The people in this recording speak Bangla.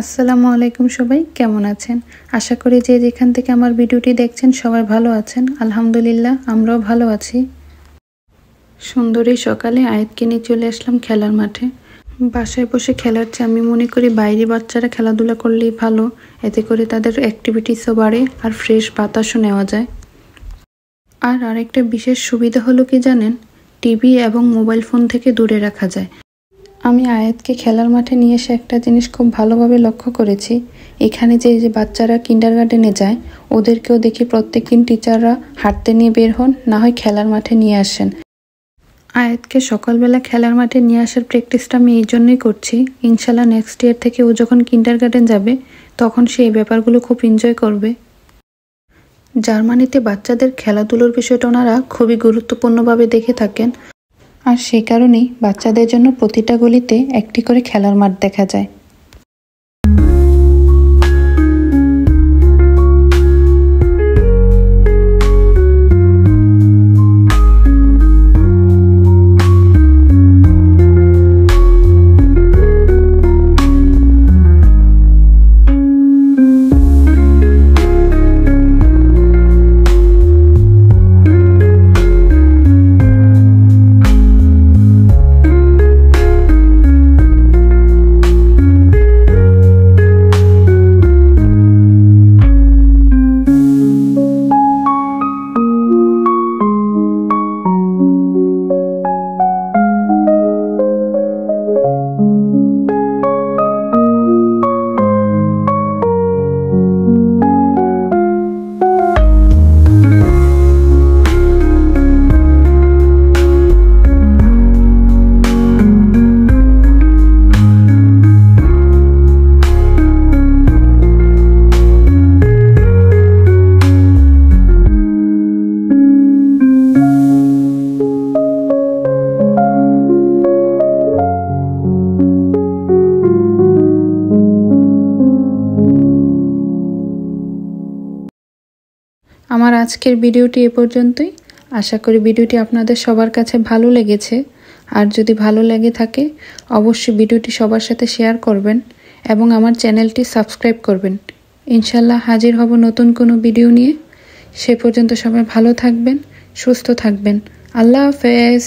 আসসালামু আলাইকুম সবাই কেমন আছেন? আশা করি যে যেখান থেকে আমার ভিডিওটি দেখছেন সবাই ভালো আছেন। আলহামদুলিল্লাহ আমরাও ভালো আছি। সুন্দরী সকালে আয়াতকে নিয়ে চলে আসলাম খেলার মাঠে। বাসায় বসে খেলার চেয়ে আমি মনে করি বাইরে বাচ্চারা খেলাধুলা করলেই ভালো, এতে করে তাদের অ্যাক্টিভিটিসও বাড়ে আর ফ্রেশ বাতাসও নেওয়া যায়। আর আরেকটা বিশেষ সুবিধা হলো কি জানেন, টিভি এবং মোবাইল ফোন থেকে দূরে রাখা যায়। আমি আয়াতকে খেলার মাঠে নিয়ে এসে একটা জিনিস খুব ভালোভাবে লক্ষ্য করেছি। এখানে যে বাচ্চারা কিন্ডারগার্টেনে যায় ওদেরকেও দেখি প্রত্যেকদিন টিচাররা হাঁটতে নিয়ে বের হন, না হয় খেলার মাঠে নিয়ে আসেন। আয়াতকে সকালবেলা খেলার মাঠে নিয়ে আসার প্র্যাকটিসটা আমি এই জন্যই করছি। ইনশাল্লাহ নেক্সট ইয়ার থেকে ও যখন কিন্ডারগার্টেন যাবে তখন সে এই ব্যাপারগুলো খুব এনজয় করবে। জার্মানিতে বাচ্চাদের খেলাধুলোর বিষয়টা ওনারা খুবই গুরুত্বপূর্ণভাবে দেখে থাকেন, আর সে কারণেই বাচ্চাদের জন্য প্রতিটা গলিতে একটি করে খেলার মাঠ দেখা যায়। আমার আজকের ভিডিওটি এ পর্যন্তই। আশা করি ভিডিওটি আপনাদের সবার কাছে ভালো লেগেছে। আর যদি ভালো লেগে থাকে অবশ্যই ভিডিওটি সবার সাথে শেয়ার করবেন এবং আমার চ্যানেলটি সাবস্ক্রাইব করবেন। ইনশাল্লাহ হাজির হব নতুন কোনো ভিডিও নিয়ে। সে পর্যন্ত সবাই ভালো থাকবেন, সুস্থ থাকবেন। আল্লাহ হাফেজ।